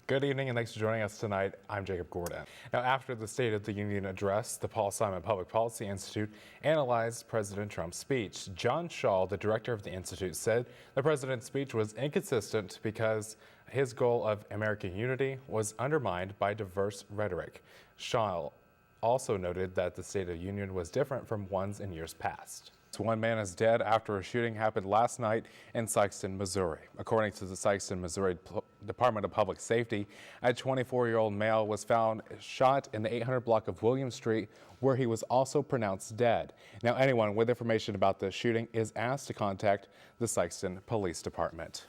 Good evening and thanks for joining us tonight. I'm Jacob Gordon. Now, after the State of the Union address, the Paul Simon Public Policy Institute analyzed President Trump's speech. John Shaw, the director of the institute, said the president's speech was inconsistent because his goal of American unity was undermined by diverse rhetoric. Shaw also noted that the State of the Union was different from ones in years past. One man is dead after a shooting happened last night in Sikeston, Missouri. According to the Sikeston, Missouri Department of Public Safety, a 24-year-old male was found shot in the 800 block of William Street, where he was also pronounced dead. Now, anyone with information about the shooting is asked to contact the Sikeston Police Department.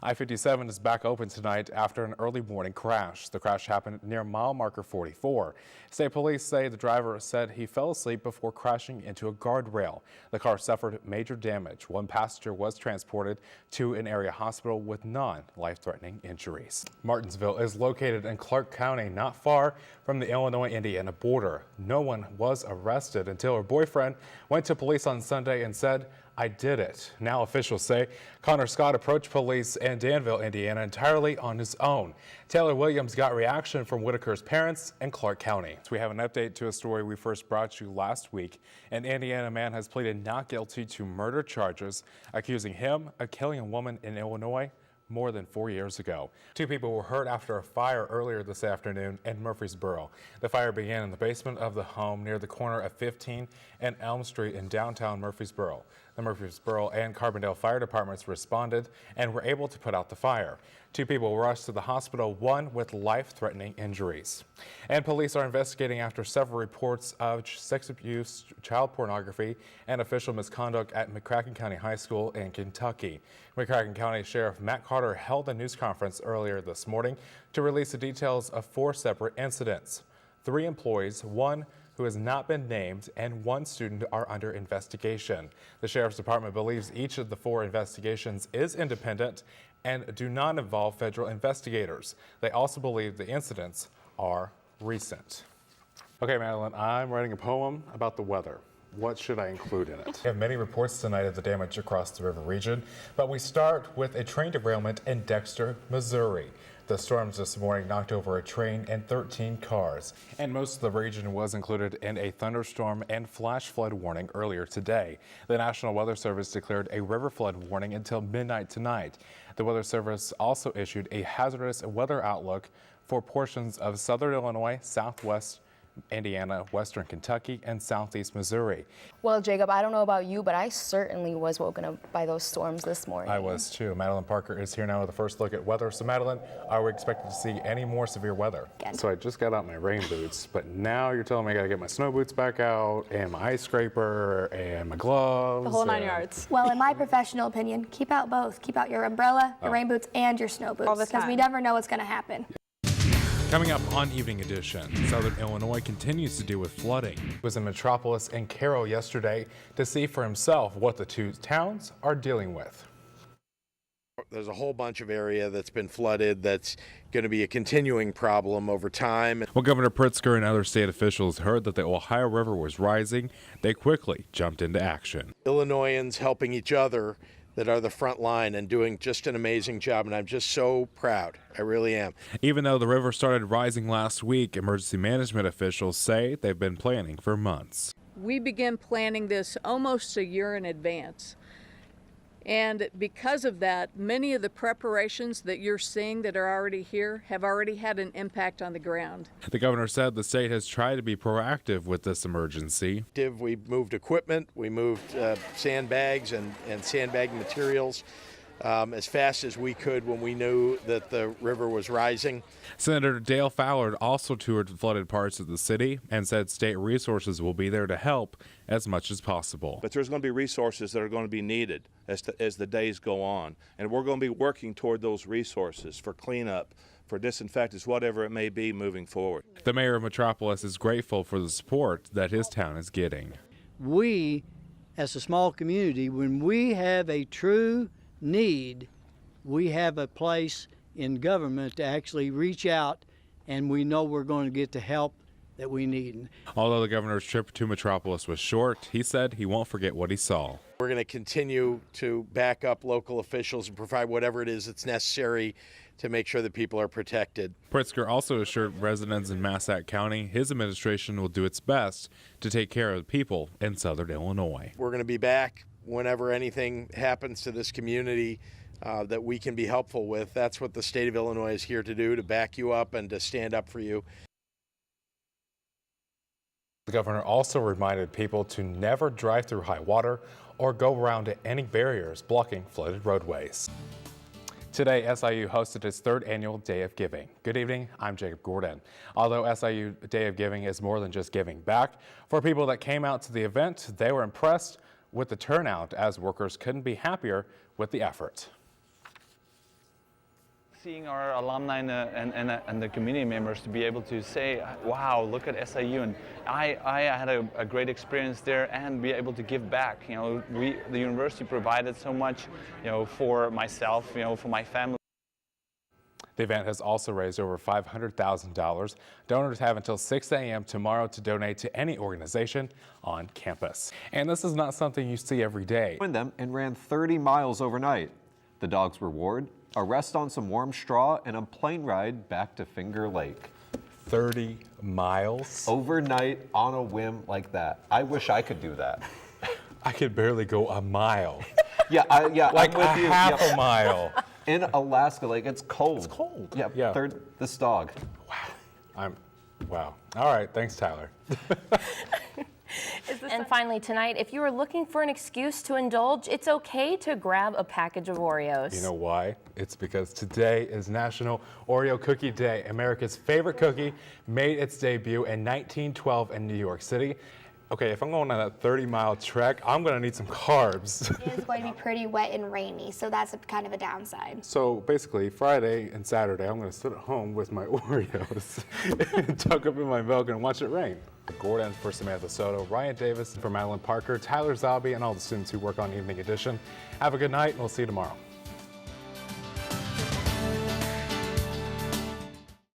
I-57 is back open tonight after an early morning crash. The crash happened near mile marker 44. State police say the driver said he fell asleep before crashing into a guardrail. The car suffered major damage. One passenger was transported to an area hospital with non-life-threatening injuries. Martinsville is located in Clark County, not far from the Illinois-Indiana border. No one was arrested until her boyfriend went to police on Sunday and said, "I did it." Now officials say Connor Scott approached police in Danville, Indiana entirely on his own. Taylor Williams got reaction from Whitaker's parents in Clark County. So we have an update to a story we first brought you last week. An Indiana man has pleaded not guilty to murder charges, accusing him of killing a woman in Illinois more than 4 years ago. Two people were hurt after a fire earlier this afternoon in Murfreesboro. The fire began in the basement of the home near the corner of 15 and Elm Street in downtown Murfreesboro. The Murfreesboro and Carbondale fire departments responded and were able to put out the fire. Two people were rushed to the hospital, one with life-threatening injuries. And police are investigating after several reports of sex abuse, child pornography, and official misconduct at McCracken County High School in Kentucky. McCracken County Sheriff Matt Carter held a news conference earlier this morning to release the details of 4 separate incidents. 3 employees, 1 who has not been named, and 1 student are under investigation. The Sheriff's Department believes each of the 4 investigations is independent and do not involve federal investigators. They also believe the incidents are recent. Okay, Madeline, I'm writing a poem about the weather. What should I include in it? We have many reports tonight of the damage across the river region, but we start with a train derailment in Dexter, Missouri. The storms this morning knocked over a train and 13 cars, and most of the region was included in a thunderstorm and flash flood warning earlier today. The National Weather Service declared a river flood warning until midnight tonight. The Weather Service also issued a hazardous weather outlook for portions of southern Illinois, southwest Indiana, western Kentucky, and southeast Missouri. Well, Jacob, I don't know about you, but I certainly was woken up by those storms this morning. I was too. Madeline Parker is here now with a first look at weather. So Madeline, are we expected to see any more severe weather? Again. So I just got out my rain boots, but now you're telling me I gotta get my snow boots back out, and my ice scraper, and my gloves. The whole 9 yards. Well, in my professional opinion, keep out both. Keep out your umbrella, your rain boots, and your snow boots. All the because we time. never know what's going to happen. Coming up on Evening Edition, Southern Illinois continues to deal with flooding. He was in Metropolis and Carroll yesterday to see for himself what the 2 towns are dealing with. There's a whole bunch of area that's been flooded that's going to be a continuing problem over time. When Governor Pritzker and other state officials heard that the Ohio River was rising, they quickly jumped into action. Illinoisans helping each other that are the front line and doing just an amazing job, and I'm just so proud. I really am. Even though the river started rising last week, emergency management officials say they've been planning for months. We began planning this almost a year in advance. And because of that, many of the preparations that you're seeing that are already here have already had an impact on the ground. The governor said the state has tried to be proactive with this emergency. We moved equipment, we moved sandbags and sandbag materials as fast as we could when we knew that the river was rising. Senator Dale Fallard also toured flooded parts of the city and said state resources will be there to help as much as possible. But there's going to be resources that are going to be needed as the days go on, and we're going to be working toward those resources for cleanup, for disinfectants, whatever it may be moving forward. The mayor of Metropolis is grateful for the support that his town is getting. We, as a small community, when we have a true need, we have a place in government to actually reach out, and we know we're going to get the help that we need. Although the governor's trip to Metropolis was short, he said he won't forget what he saw. We're going to continue to back up local officials and provide whatever it is that's necessary to make sure that people are protected. Pritzker also assured residents in Massac County his administration will do its best to take care of the people in southern Illinois. We're going to be back whenever anything happens to this community that we can be helpful with. That's what the state of Illinois is here to do, to back you up and to stand up for you. The governor also reminded people to never drive through high water or go around any barriers blocking flooded roadways. Today, SIU hosted its third annual Day of Giving. Good evening, I'm Jacob Gordon. Although SIU Day of Giving is more than just giving back, for people that came out to the event, they were impressed with the turnout as workers couldn't be happier with the effort. Seeing our alumni and the community members to be able to say, wow, look at SIU, and I had a great experience there, and be able to give back. You know, the university provided so much, you know, for myself, you know, for my family. The event has also raised over $500,000. Donors have until 6 a.m. tomorrow to donate to any organization on campus. And this is not something you see every day. Joined them and ran 30 miles overnight. The dog's reward: a rest on some warm straw and a plane ride back to Finger Lake. 30 miles? Overnight on a whim like that. I wish I could do that. I could barely go a mile. Yeah, Like I'm with a you. half Yep. a mile. In Alaska, like it's cold. It's cold. Yeah, Yeah. This dog. Wow. All right, thanks, Tyler. And finally tonight, if you are looking for an excuse to indulge, it's okay to grab a package of Oreos. You know why? It's because today is National Oreo Cookie Day. America's favorite cookie made its debut in 1912 in New York City. Okay, if I'm going on that 30-mile trek, I'm gonna need some carbs. It is going to be pretty wet and rainy, so that's kind of a downside. So basically, Friday and Saturday, I'm gonna sit at home with my Oreos and tuck up in my milk and watch it rain. Gordon for Samantha Soto, Ryan Davis for Madeline Parker, Tyler Zalby, and all the students who work on Evening Edition. Have a good night, and we'll see you tomorrow.